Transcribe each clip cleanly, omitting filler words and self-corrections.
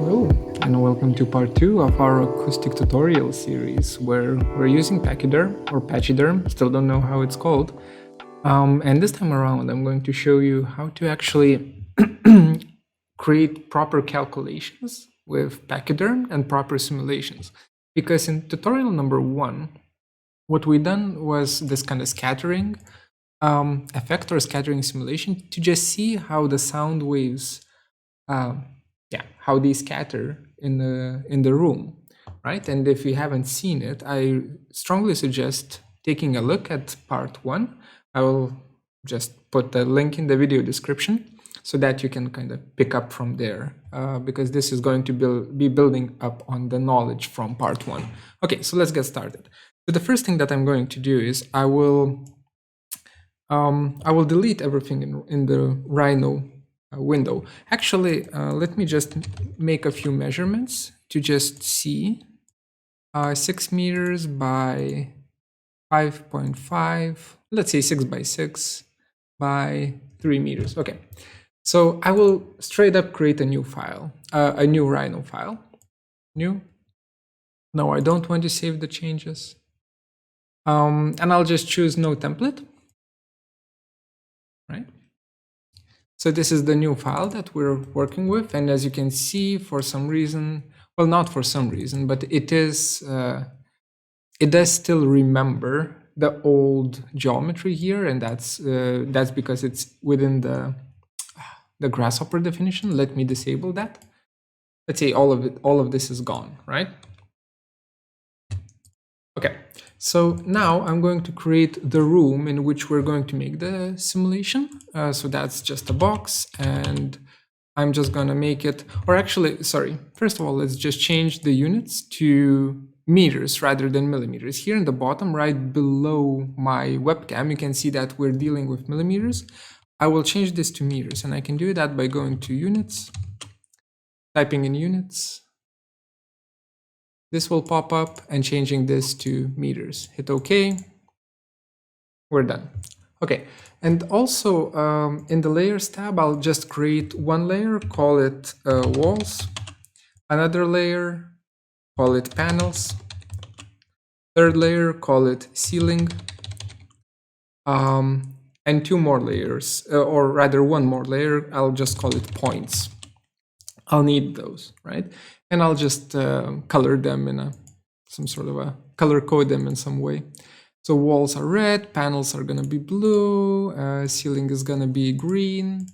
Hello, and welcome to part 2 of our acoustic tutorial series, where we're using Pachyderm, or Pachyderm, still don't know how it's called. And this time around, I'm going to show you how to actually create proper calculations with Pachyderm and proper simulations. Because in tutorial number 1, what we done was this kind of scattering effect or scattering simulation to just see how the sound waves how they scatter in the room, right? And if you haven't seen it, I strongly suggest taking a look at part 1. I will just put the link in the video description so that you can kind of pick up from there, because this is going to be building up on the knowledge from part 1. Okay, so let's get started. So the first thing that I'm going to do is I will delete everything in the Rhino window. Actually, let me just make a few measurements to just see. 6 meters by 5.5, let's say 6 by 6 by 3 meters. Okay, so I will straight up create a new file, a new Rhino file. New. No, I don't want to save the changes. And I'll just choose no template, right? So this is the new file that we're working with, and as you can see, for some reason, well, not for some reason, but it does still remember the old geometry here, and that's because it's within the Grasshopper definition. Let me disable that. Let's say all of this is gone, right? Okay. So now I'm going to create the room in which we're going to make the simulation. So that's just a box, and I'm just going to make it, or actually, sorry, first of all, let's just change the units to meters rather than millimeters. Here in the bottom, right below my webcam, you can see that we're dealing with millimeters. I will change this to meters, and I can do that by going to units, typing in units. This will pop up and changing this to meters. Hit OK. We're done. Okay, and also in the layers tab, I'll just create one layer, call it walls, another layer, call it panels, third layer, call it ceiling, and two more layers, or rather one more layer, I'll just call it points. I'll need those, right? And I'll just color them in some sort of a color code them in some way. So walls are red, panels are gonna be blue, ceiling is gonna be green,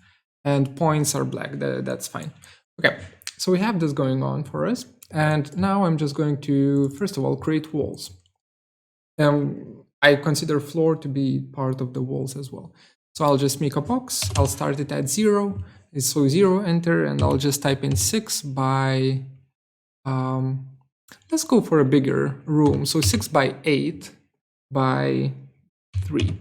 and points are black. That's fine. Okay, so we have this going on for us. And now I'm just going to, first of all, create walls. I consider floor to be part of the walls as well. So I'll just make a box. I'll start it at 0. So 0, enter, and I'll just type in 6 by, let's go for a bigger room. So 6 by 8 by 3.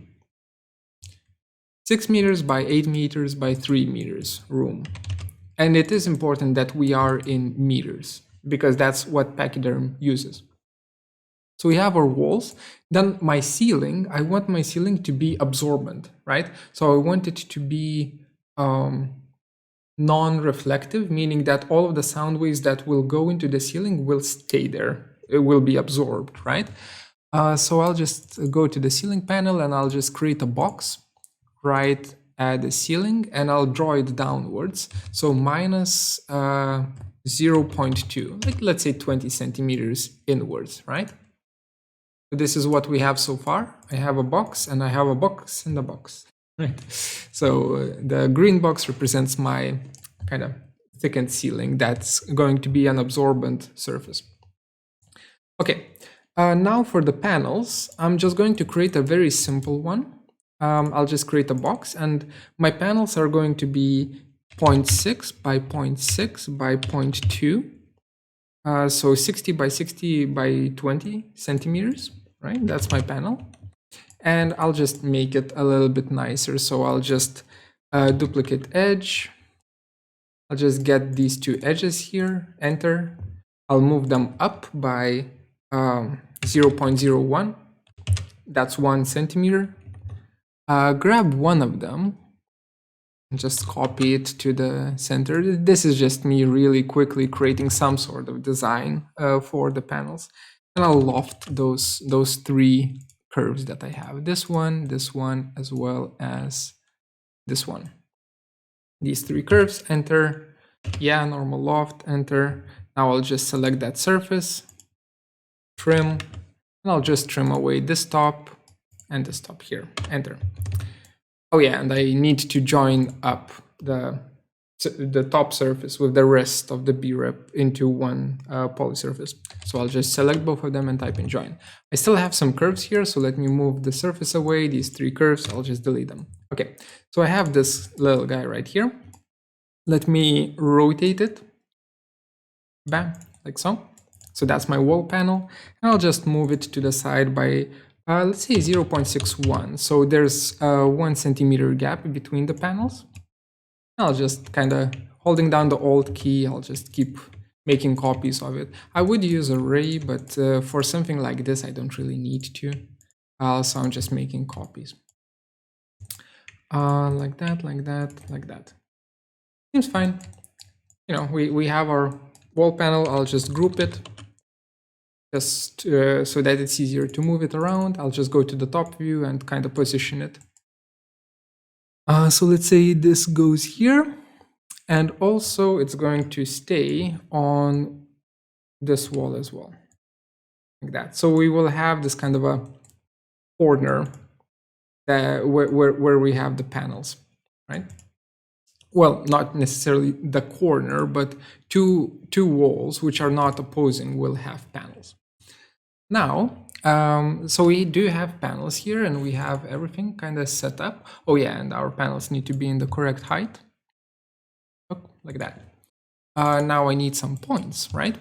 6 meters by 8 meters by 3 meters room. And it is important that we are in meters, because that's what Pachyderm uses. So we have our walls. Then my ceiling, I want my ceiling to be absorbent, right? So I want it to be non-reflective, meaning that all of the sound waves that will go into the ceiling will stay there. It will be absorbed, right? So I'll just go to the ceiling panel and I'll just create a box right at the ceiling, and I'll draw it downwards. So minus 0.2, like let's say 20 centimeters inwards, right? So this is what we have so far. I have a box, and I have a box in the box. Right. So the green box represents my kind of thickened ceiling. That's going to be an absorbent surface. Okay, now for the panels, I'm just going to create a very simple one. I'll just create a box, and my panels are going to be 0.6 by 0.6 by 0.2. So 60 by 60 by 20 centimeters, right? That's my panel. And I'll just make it a little bit nicer. So I'll just duplicate edge. I'll just get these two edges here, enter. I'll move them up by 0.01. That's 1 centimeter. Grab one of them just copy it to the center. This is just me really quickly creating some sort of design for the panels. And I'll loft those three curves that I have. This one, as well as this one. These three curves, enter. Yeah, normal loft, enter. Now I'll just select that surface, trim, and I'll just trim away this top and this top here, enter. Oh yeah, and I need to join up the top surface with the rest of the B-rep into one poly surface. So I'll just select both of them and type in join. I still have some curves here, so let me move the surface away. These three curves, I'll just delete them. Okay, so I have this little guy right here. Let me rotate it, bam, like so. So that's my wall panel, and I'll just move it to the side by, let's say 0.61. So there's a 1 centimeter gap between the panels. I'll just kind of holding down the Alt key, I'll just keep making copies of it. I would use array, but for something like this, I don't really need to. So I'm just making copies. Like that, like that, like that. Seems fine. You know, we have our wall panel. I'll just group it just so that it's easier to move it around. I'll just go to the top view and kind of position it. So let's say this goes here, and also it's going to stay on this wall as well, like that. So we will have this kind of a corner where we have the panels, right? Well, not necessarily the corner, but two walls which are not opposing will have panels. Now, so we do have panels here, and we have everything kind of set up. Oh yeah, and our panels need to be in the correct height. Look, like that. Now I need some points, right?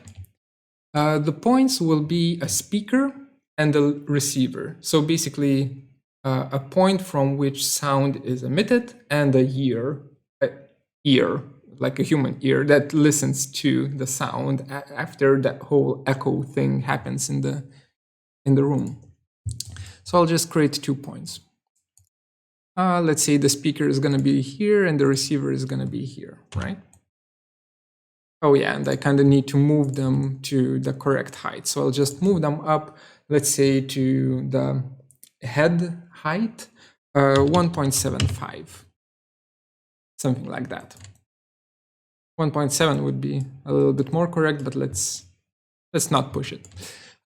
The points will be a speaker and a receiver. So basically, a point from which sound is emitted, and a ear, like a human ear that listens to the sound after that whole echo thing happens in the room. So I'll just create 2 points. Let's say the speaker is going to be here and the receiver is going to be here, right? Oh yeah, and I kind of need to move them to the correct height. So I'll just move them up, let's say to the head height, 1.75. Something like that. 1.7 would be a little bit more correct, but let's not push it.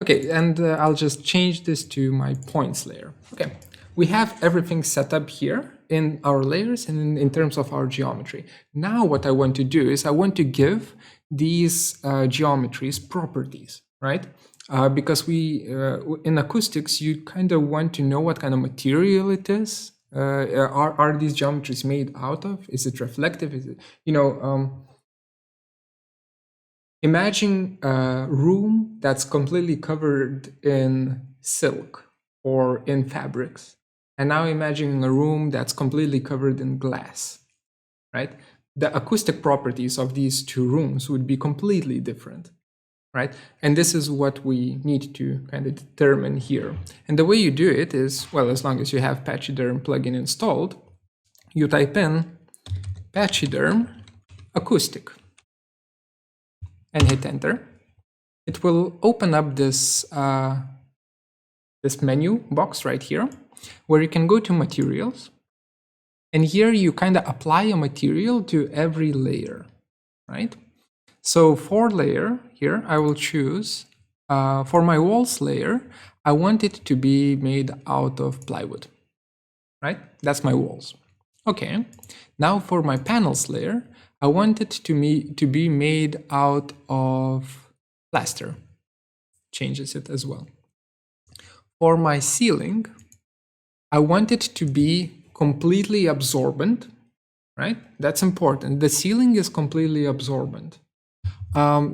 Okay, and I'll just change this to my points layer. Okay, we have everything set up here in our layers and in terms of our geometry. Now what I want to do is I want to give these geometries properties, right? Because in acoustics, you kind of want to know what kind of material it is. Are these geometries made out of? Is it reflective? Is it, imagine a room that's completely covered in silk or in fabrics. And now imagine a room that's completely covered in glass, right? The acoustic properties of these two rooms would be completely different, right? And this is what we need to kind of determine here. And the way you do it is, well, as long as you have Pachyderm plugin installed, you type in Pachyderm acoustic and hit enter. It will open up this, this menu box right here, where you can go to materials. And here you kind of apply a material to every layer, right? So for layer here, I will choose, for my walls layer, I want it to be made out of plywood, right? That's my walls. Okay, now for my panels layer, I want it to be made out of plaster. Changes it as well. For my ceiling, I want it to be completely absorbent, right? That's important. The ceiling is completely absorbent.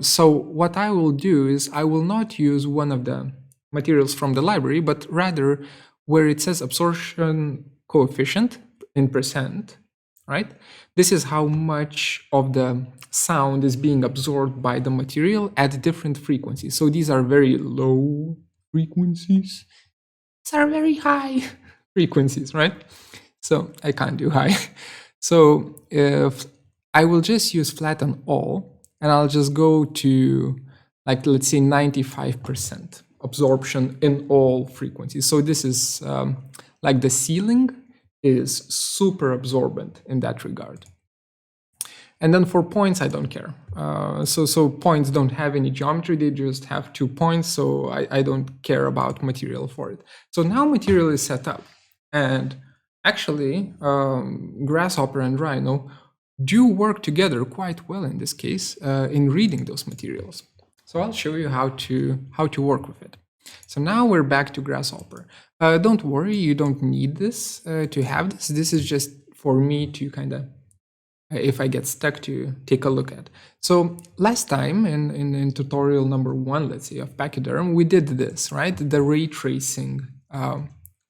So what I will do is I will not use one of the materials from the library, but rather where it says absorption coefficient in %, right? This is how much of the sound is being absorbed by the material at different frequencies. So these are very low frequencies. These are very high frequencies, right? So I can't do high. So if I will just use flatten all, and I'll just go to, like, let's say 95% absorption in all frequencies. So this is like the ceiling is super absorbent in that regard. And then for points, I don't care. So points don't have any geometry, they just have 2 points, so I don't care about material for it. So now material is set up. And actually, Grasshopper and Rhino do work together quite well in this case in reading those materials. So I'll show you how to work with it. So now we're back to Grasshopper. Don't worry, you don't need this to have this. This is just for me to kind of, if I get stuck, to take a look at. So last time in tutorial number 1, let's say, of Pachyderm, we did this, right? The ray tracing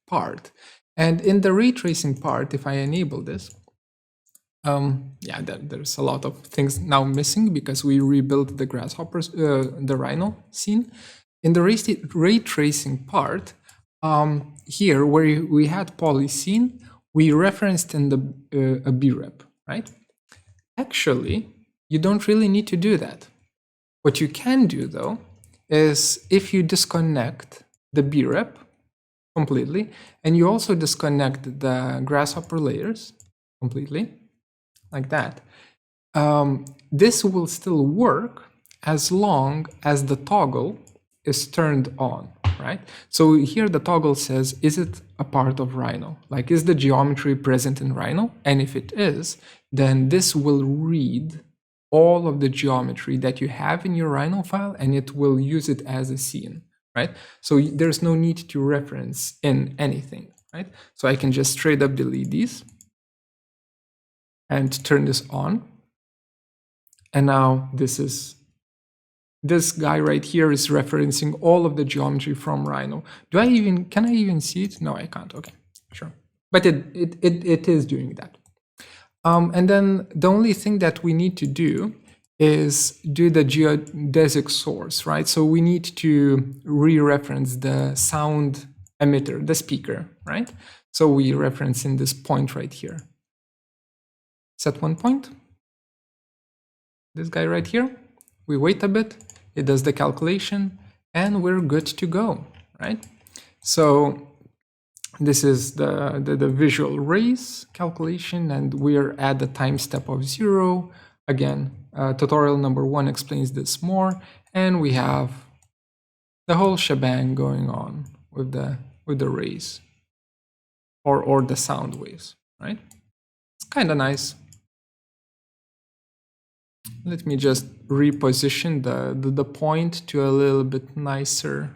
part. And in the ray tracing part, if I enable this, yeah, there's a lot of things now missing because we rebuilt the Grasshoppers, the Rhino scene. In the ray tracing part, here where we had polyscene, we referenced in the a brep, right? Actually, you don't really need to do that. What you can do, though, is if you disconnect the brep completely, and you also disconnect the Grasshopper layers completely, like that, this will still work as long as the toggle is turned on, right? So here the toggle says, is it a part of Rhino? Like, is the geometry present in Rhino? And if it is, then this will read all of the geometry that you have in your Rhino file, and it will use it as a scene, right? So there's no need to reference in anything, right? So I can just straight up delete these and turn this on. And now this guy right here is referencing all of the geometry from Rhino. Can I even see it? No, I can't. Okay, sure. But it is doing that. And then the only thing that we need to do is do the geodesic source, right? So we need to re-reference the sound emitter, the speaker, right? So we reference in this point right here. Set 1 point. This guy right here. We wait a bit, it does the calculation, and we're good to go, right? So this is the visual rays calculation, and we're at the time step of 0. Again, tutorial number 1 explains this more, and we have the whole shebang going on with the rays or the sound waves, right? It's kind of nice. Let me just reposition the point to a little bit nicer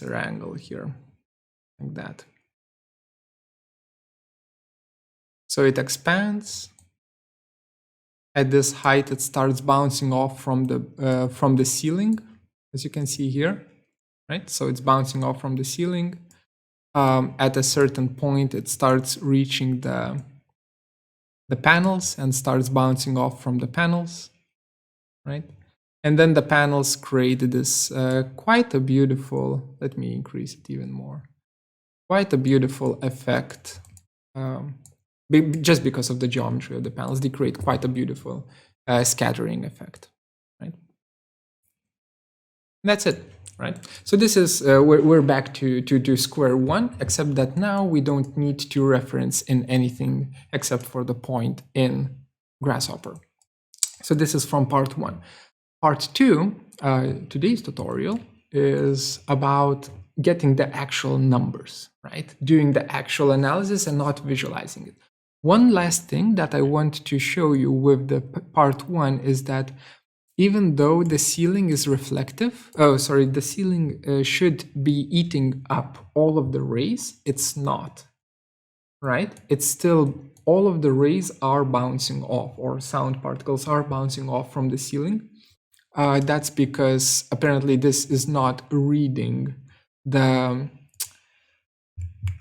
angle here, like that. So it expands. At this height, it starts bouncing off from the ceiling, as you can see here, right? So it's bouncing off from the ceiling. At a certain point, it starts reaching the panels and starts bouncing off from the panels, right? And then the panels create this quite a beautiful, let me increase it even more, quite a beautiful effect. Just because of the geometry of the panels, they create quite a beautiful scattering effect, right? And that's it, right? So this is, we're back to square one, except that now we don't need to reference in anything except for the point in Grasshopper. So this is from part 1. Part 2, today's tutorial, is about getting the actual numbers, right? Doing the actual analysis and not visualizing it. One last thing that I want to show you with the part 1 is that even though the ceiling is reflective, the ceiling should be eating up all of the rays, it's not, right? It's still, all of the rays are bouncing off, or sound particles are bouncing off from the ceiling. That's because apparently this is not reading the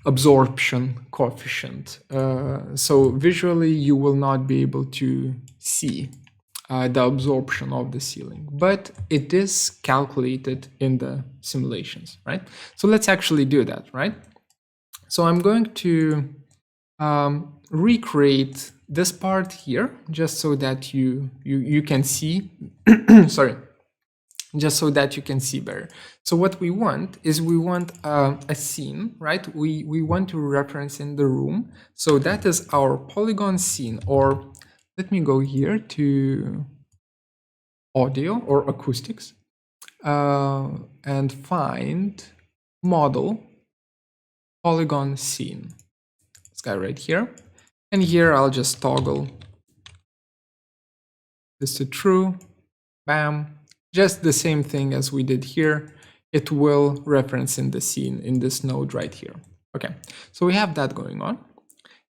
absorption coefficient. So visually you will not be able to see the absorption of the ceiling, but it is calculated in the simulations, right? So let's actually do that, right? So I'm going to recreate this part here just so that you can see. Sorry, just so that you can see better. So what we want is we want a scene, right? We want to reference in the room. So that is our polygon scene, or let me go here to audio or acoustics and find model polygon scene. This guy right here. And here I'll just toggle this to true. Bam. Just the same thing as we did here. It will reference in the scene in this node right here. Okay, so we have that going on.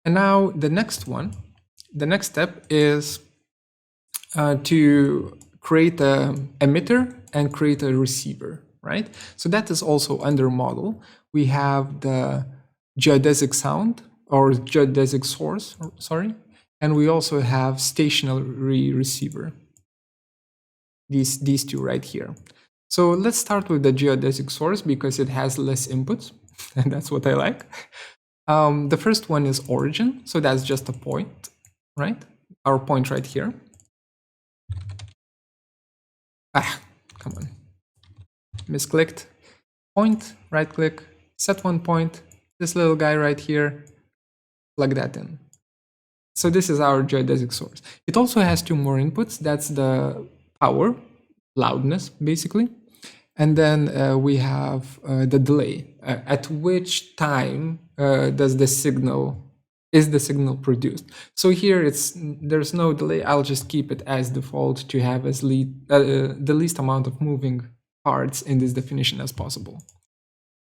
And now the next one, the next step is to create an emitter and create a receiver, right? So that is also under model. We have the geodesic sound or geodesic source, sorry, and we also have stationary receiver. These two right here. So let's start with the geodesic source because it has less inputs, and that's what I like. The first one is origin, so that's just a point, right? Our point right here. Come on. Misclicked. Point, right click, set one point, this little guy right here, plug that in. So this is our geodesic source. It also has two more inputs. That's the power, loudness, basically. And then we have the delay. At which time is the signal produced? So here there's no delay. I'll just keep it as default to have as the least amount of moving parts in this definition as possible.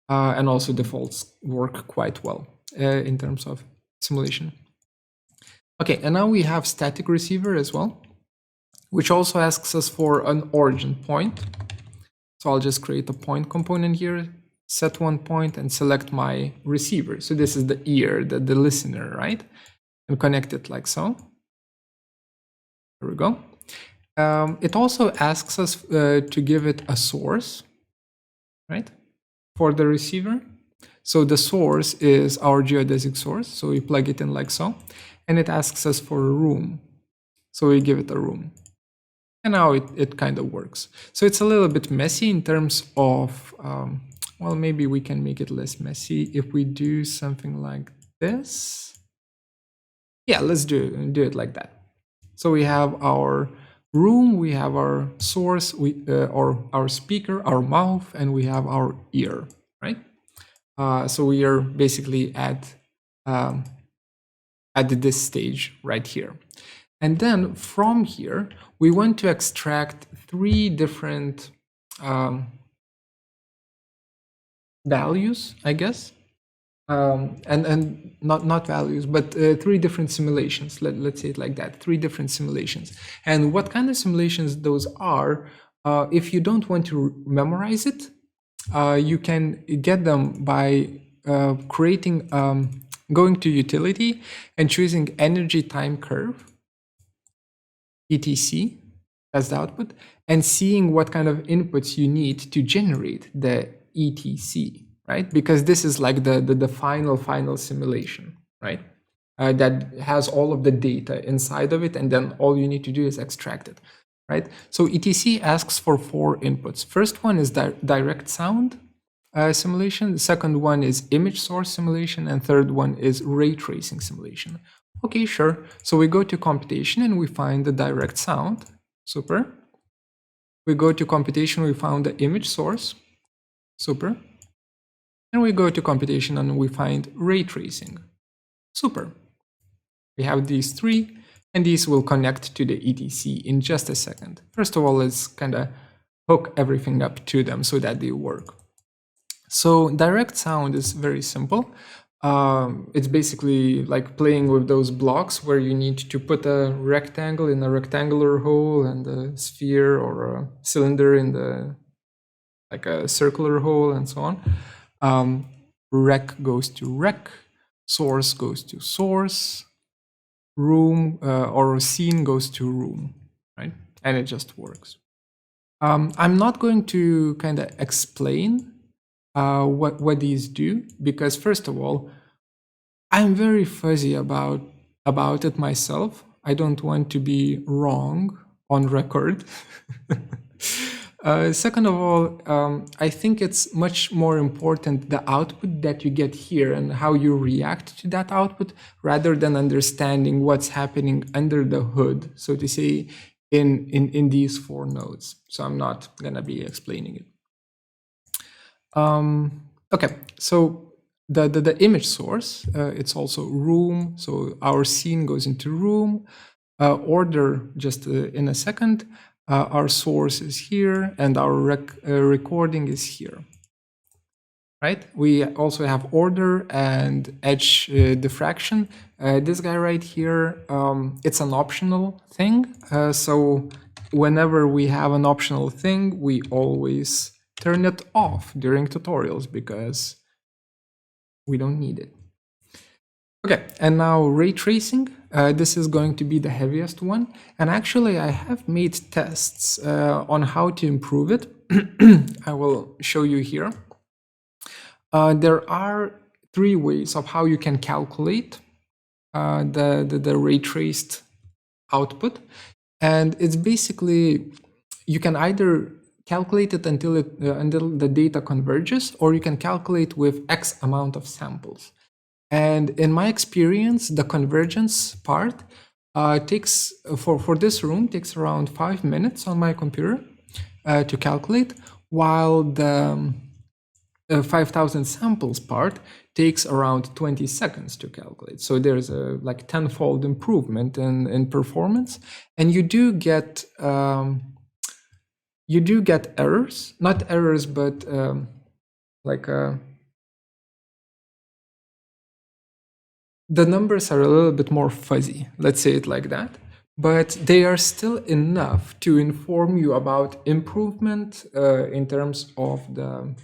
And also defaults work quite well in terms of simulation. Okay, and now we have static receiver as well, which also asks us for an origin point. So I'll just create a point component here, set one point, and select my receiver. So this is the ear, the listener, right? And connect it like so. There we go. It also asks us to give it a source, right, for the receiver. So the source is our geodesic source. So we plug it in like so. And it asks us for a room. So we give it a room. And now it kind of works. So it's a little bit messy in terms of, well, maybe we can make it less messy if we do something like this. Yeah, let's do it like that. So we have our room, we have our source, or our speaker, our mouth, and we have our ear, right? So we are basically at this stage right here. And then from here, we want to extract three different values, I guess. And not values, but three different simulations. Let's say it like that, three different simulations. And what kind of simulations those are, if you don't want to memorize it, you can get them by creating, going to utility and choosing energy time curve, etc, as the output, and seeing what kind of inputs you need to generate the etc, right? Because this is like the final simulation, right? That has all of the data inside of it, and then all you need to do is extract it, right? So etc asks for 4 inputs. First one is direct sound simulation. The second one is image source simulation, and third one is ray tracing simulation. Okay, sure. So we go to computation and we find the direct sound. Super. We go to computation, we found the image source. Super. And we go to computation and we find ray tracing. Super. We have these three, and these will connect to the etc in just a second. First of all, let's kind of hook everything up to them so that they work. So direct sound is very simple. It's basically like playing with those blocks where you need to put a rectangle in a rectangular hole and a sphere or a cylinder in like a circular hole and so on. Rec goes to rec, source goes to source, room or scene goes to room, right? And it just works. I'm not going to kind of explain what these do, because first of all, I'm very fuzzy about it myself. I don't want to be wrong on record. Second of all, I think it's much more important the output that you get here and how you react to that output rather than understanding what's happening under the hood, so to say, in these four nodes. So I'm not going to be explaining it. Okay, so the image source, it's also room. So our scene goes into room. Order just in a second. Our source is here and our recording is here. Right? We also have order and edge diffraction. This guy right here, it's an optional thing. So whenever we have an optional thing, we always turn it off during tutorials because we don't need it. Okay, and now ray tracing. This is going to be the heaviest one. And actually, I have made tests on how to improve it. I will show you here. There are three ways of how you can calculate the ray traced output. And it's basically, you can either calculate it until the data converges, or you can calculate with X amount of samples. And in my experience, the convergence part takes, for this room, takes around 5 minutes on my computer to calculate, while the 5,000 samples part takes around 20 seconds to calculate. So there's a like tenfold improvement in performance, and you do get errors, not errors, but the numbers are a little bit more fuzzy, let's say it like that, but they are still enough to inform you about improvement in terms of the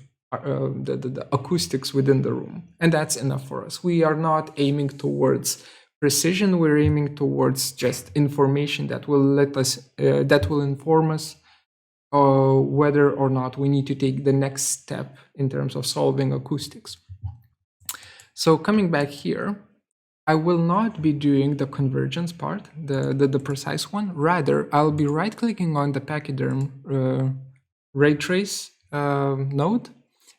acoustics within the room. And that's enough for us. We are not aiming towards precision, we're aiming towards just information that will let us, that will inform us whether or not we need to take the next step in terms of solving acoustics. So coming back here, I will not be doing the convergence part, the precise one. Rather, I'll be right-clicking on the Pachyderm ray trace node.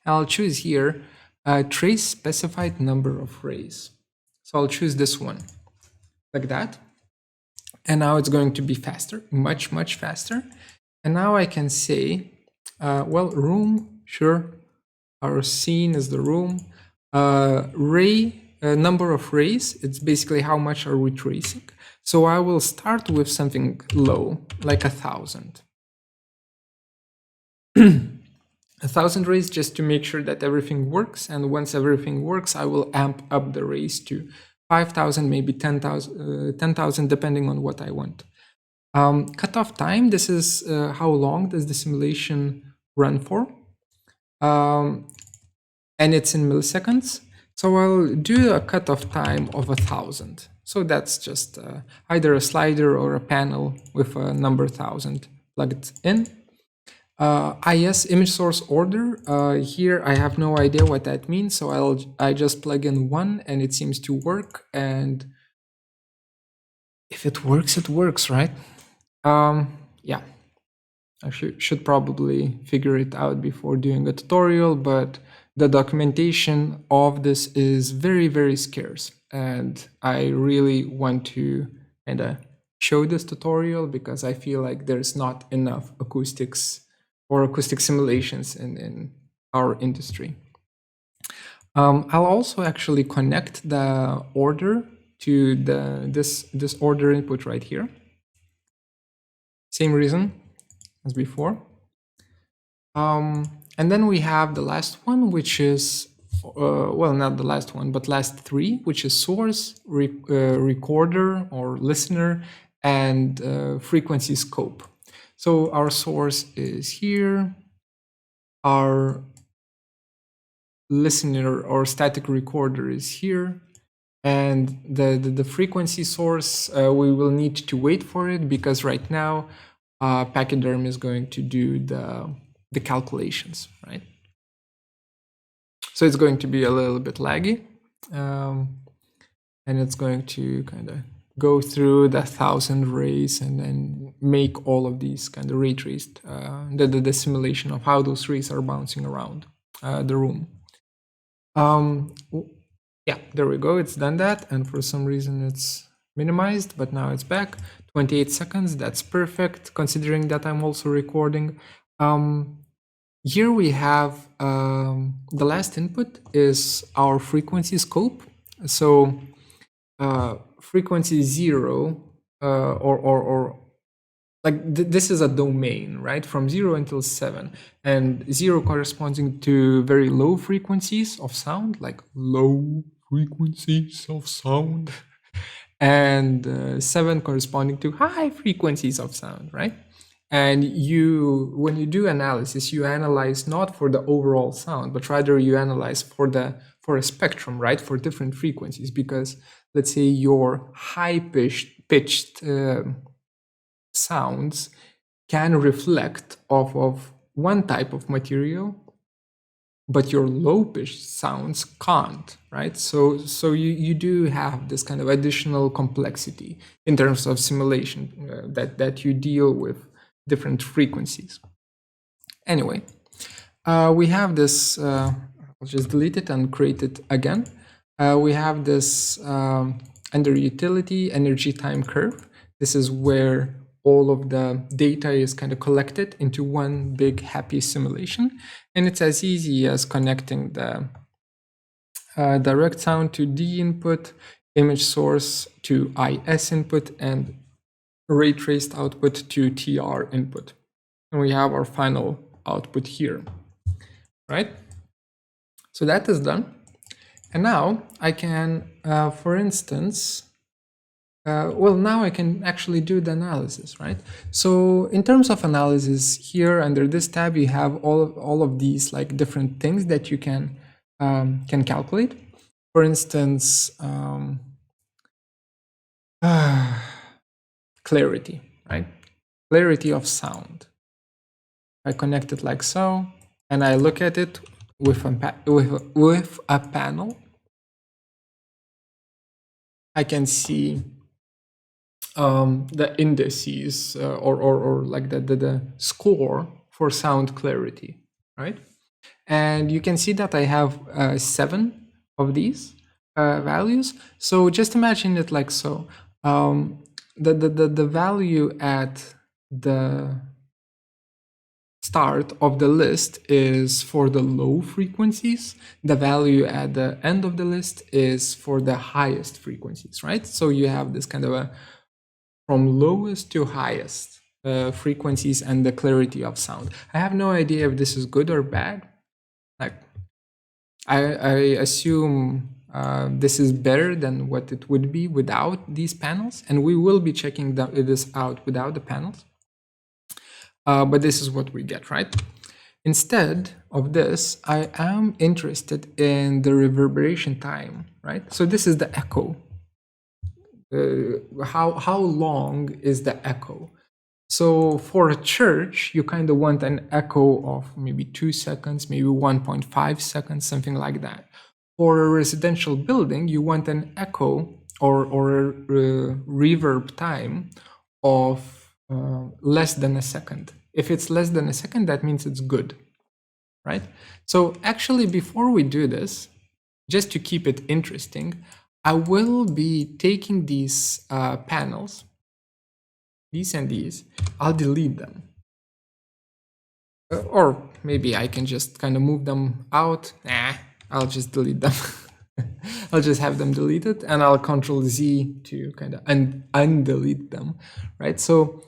I'll choose here trace specified number of rays. So I'll choose this one, like that. And now it's going to be faster, much, much faster. And now I can say, well, room, sure. Our scene is the room. Ray, number of rays, it's basically how much are we tracing. So I will start with something low, like 1,000. 1,000 rays just to make sure that everything works. And once everything works, I will amp up the rays to 5,000, maybe 10,000, depending on what I want. Cutoff time, this is how long does the simulation run for. And it's in milliseconds. So I'll do a cutoff time of 1,000. So that's just either a slider or a panel with a number 1,000 plugged in. IS image source order. Here I have no idea what that means, so I just plug in 1 and it seems to work. And if it works, right? Yeah, I should probably figure it out before doing a tutorial, but the documentation of this is very, very scarce. And I really want to kind of show this tutorial because I feel like there's not enough acoustics or acoustic simulations in our industry. I'll also actually connect the order to this order input right here. Same reason as before. And then we have the last one, which is, well, not the last one, but last three, which is source, recorder or listener, and frequency scope. So our source is here. Our listener or static recorder is here. And the frequency source, we will need to wait for it because right now, Pachyderm is going to do the calculations, right? So it's going to be a little bit laggy. and it's going to kind of go through the 1,000 rays and then make all of these kind of ray traced, the simulation of how those rays are bouncing around the room. Yeah, there we go. It's done that, and for some reason it's minimized, but now it's back. 28 seconds. That's perfect, considering that I'm also recording. Here we have the last input is our frequency scope. So frequency 0 or like this is a domain, right? From 0 until 7, and 0 corresponding to very low frequencies of sound, like low frequencies of sound, and 7 corresponding to high frequencies of sound, right? And when you do analysis, you analyze not for the overall sound, but rather you analyze for a spectrum, right? For different frequencies, because let's say your high pitched sounds can reflect off of one type of material, but your low pitched sounds can't, right? So you do have this kind of additional complexity in terms of simulation that you deal with different frequencies. Anyway, we have this, I'll just delete it and create it again. We have this under utility energy time curve. This is where all of the data is kind of collected into one big happy simulation. And it's as easy as connecting the direct sound to D input, image source to IS input, and ray traced output to TR input. And we have our final output here, right? So that is done. And now I can, for instance, now I can actually do the analysis, right? So in terms of analysis, here under this tab, you have all of these like different things that you can calculate. For instance, clarity, right? Clarity of sound. I connect it like so, and I look at it with a panel. I can see the indices or like the score for sound clarity, right? And you can see that I have 7 of these values. So just imagine it like so. The value at the start of the list is for the low frequencies. The value at the end of the list is for the highest frequencies, right? So you have this kind of a from lowest to highest frequencies and the clarity of sound. I have no idea if this is good or bad. Like, I assume this is better than what it would be without these panels, and we will be checking this out without the panels. But this is what we get, right? Instead of this, I am interested in the reverberation time, right? So this is the echo. How long is the echo? So for a church, you kind of want an echo of maybe 2 seconds, maybe 1.5 seconds, something like that. For a residential building, you want an echo or a reverb time of less than a second. If it's less than a second, that means it's good, right? So actually, before we do this, just to keep it interesting, I will be taking these panels, these and these, I'll delete them. Or maybe I can just kind of move them out. I'll just delete them. I'll just have them deleted, and I'll Control Z to kind of undelete them, right? So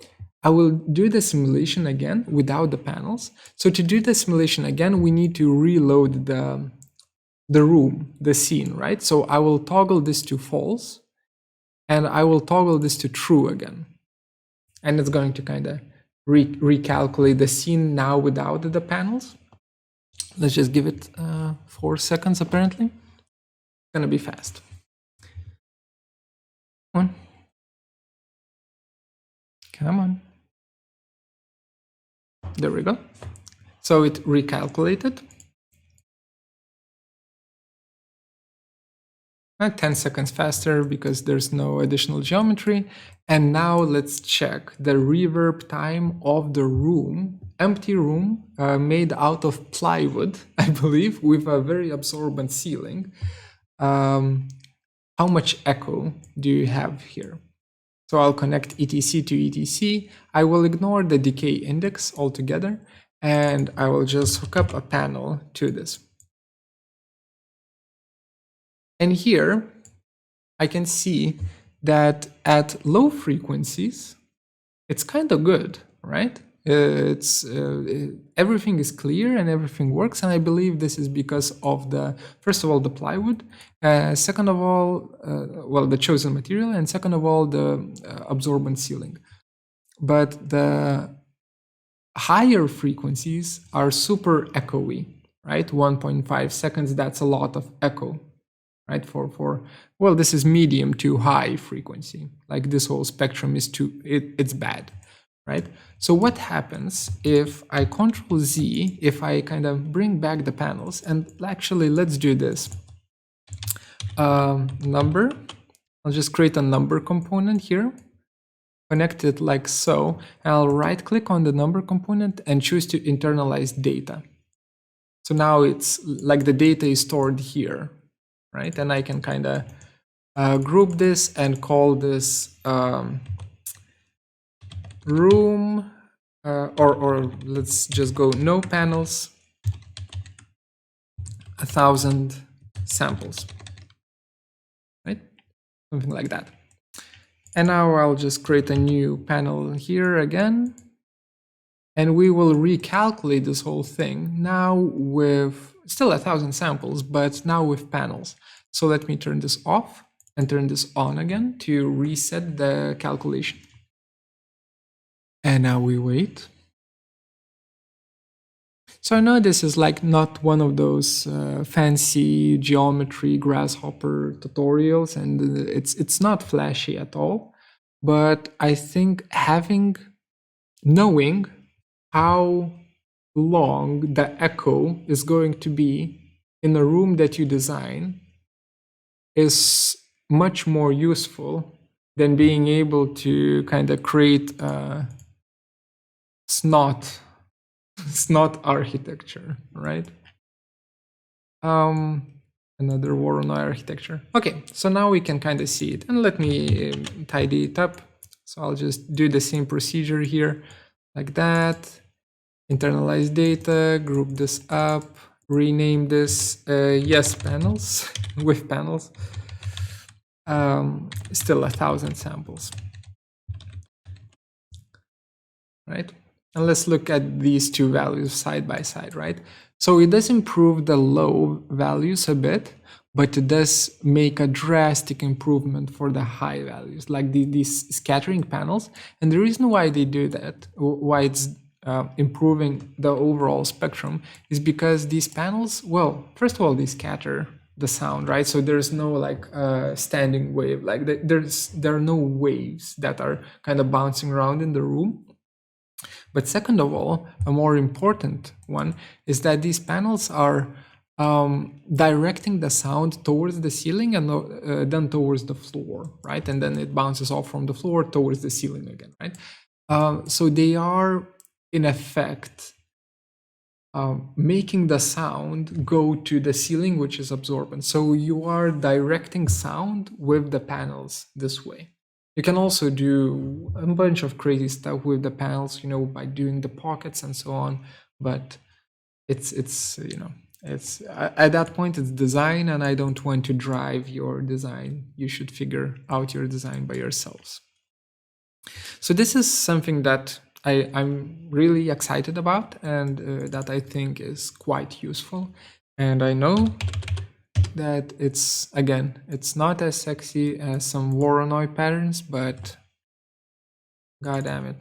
I will do the simulation again without the panels. So to do the simulation again, we need to reload the room, the scene, right? So I will toggle this to false, and I will toggle this to true again. And it's going to kind of recalculate the scene now without the panels. Let's just give it 4 seconds, apparently. It's going to be fast. Come on. There we go. So it recalculated. 10 seconds faster because there's no additional geometry. And now let's check the reverb time of the room, empty room made out of plywood, I believe, with a very absorbent ceiling. How much echo do you have here? So I'll connect ETC to ETC. I will ignore the decay index altogether, and I will just hook up a panel to this. And here I can see that at low frequencies, it's kind of good, right? Everything is clear and everything works, and I believe this is because of first of all, the plywood, second of all, well, the chosen material, and second of all, the absorbent ceiling. But the higher frequencies are super echoey, right? 1.5 seconds, that's a lot of echo, right? Well, this is medium to high frequency. Like this whole spectrum is it's bad, right? So what happens if I Control Z, if I kind of bring back the panels, and actually let's do this. Number, I'll just create a number component here, connect it like so, and I'll right click on the number component and choose to internalize data. So now it's like the data is stored here, right? And I can kind of group this and call this room, or let's just go no panels, 1,000 samples, right? Something like that. And now I'll just create a new panel here again, and we will recalculate this whole thing now with still 1,000 samples, but now with panels. So let me turn this off and turn this on again to reset the calculation. And now we wait. So I know this is like not one of those fancy geometry grasshopper tutorials, and it's not flashy at all. But I think knowing how long the echo is going to be in a room that you design is much more useful than being able to kind of create snot architecture, right? Another Voronoi architecture. Okay, so now we can kind of see it, and let me tidy it up. So I'll just do the same procedure here, like that. Internalize data, group this up, rename this yes panels with panels. Still 1,000 samples, right? And let's look at these two values side by side, right? So it does improve the low values a bit, but it does make a drastic improvement for the high values, like these scattering panels. And the reason why they do that, why it's improving the overall spectrum, is because these panels, well, first of all, they scatter the sound, right? So there's no like standing wave, like there are no waves that are kind of bouncing around in the room. But second of all, a more important one is that these panels are directing the sound towards the ceiling and then towards the floor, right? And then it bounces off from the floor towards the ceiling again, right? So they are, in effect, making the sound go to the ceiling, which is absorbent. So you are directing sound with the panels this way. You can also do a bunch of crazy stuff with the panels, you know, by doing the pockets and so on. But it's you know, it's at that point it's design, and I don't want to drive your design. You should figure out your design by yourselves. So this is something that I'm really excited about, and that I think is quite useful. And I know that it's not as sexy as some Voronoi patterns, but god damn it,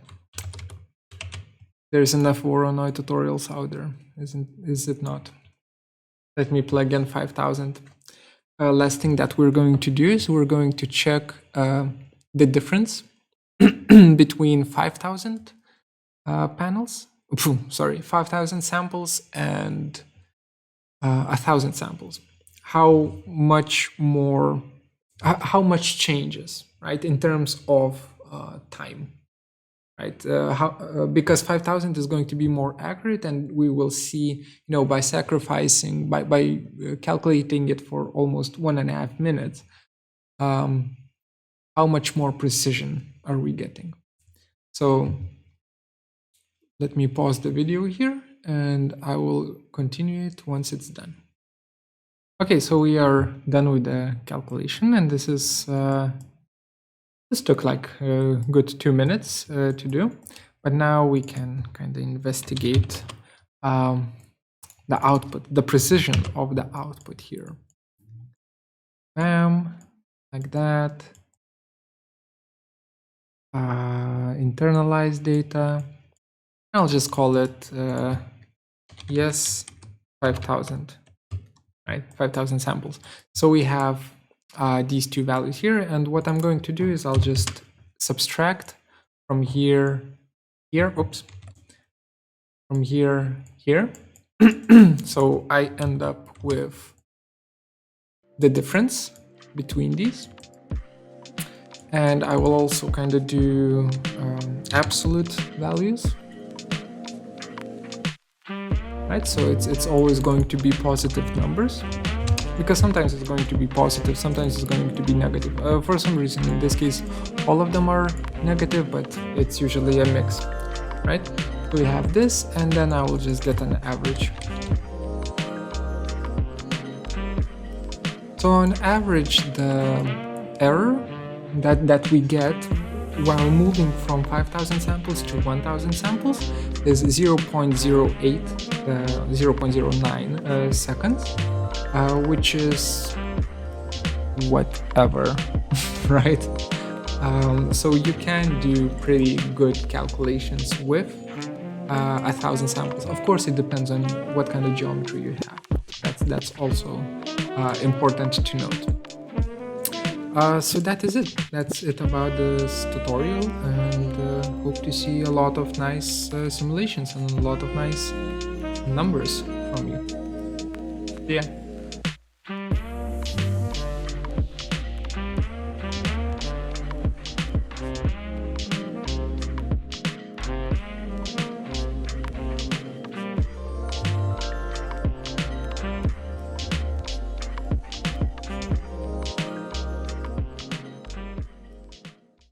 there's enough Voronoi tutorials out there, is it not? Let me plug in 5,000. Last thing that we're going to do is we're going to check the difference between 5,000 panels, sorry, 5,000 samples and 1,000 samples. How much more how much changes, right, in terms of time, right? Because 5,000 is going to be more accurate, and we will see, by sacrificing, by calculating it for almost 1.5 minutes, how much more precision are we getting? So let me pause the video here, and I will continue it once it's done. Okay, so we are done with the calculation, and this took like a good 2 minutes to do. But now we can kind of investigate the output, the precision of the output here. Like that. Internalize data. I'll just call it yes 5,000, right? 5,000 samples. So we have these two values here, and what I'm going to do is I'll just subtract from here, oops, from here. So I end up with the difference between these. And I will also kind of do absolute values, right? So it's always going to be positive numbers, because sometimes it's going to be positive, sometimes it's going to be negative. For some reason, in this case, all of them are negative, but it's usually a mix, right? So we have this, and then I will just get an average. So on average, the error that we get while moving from 5,000 samples to 1,000 samples is 0.09 seconds, which is whatever, right? So you can do pretty good calculations with 1,000 samples. Of course, it depends on what kind of geometry you have. That's also important to note. So that is it. That's it about this tutorial, and hope to see a lot of nice simulations and a lot of nice numbers from you. Yeah.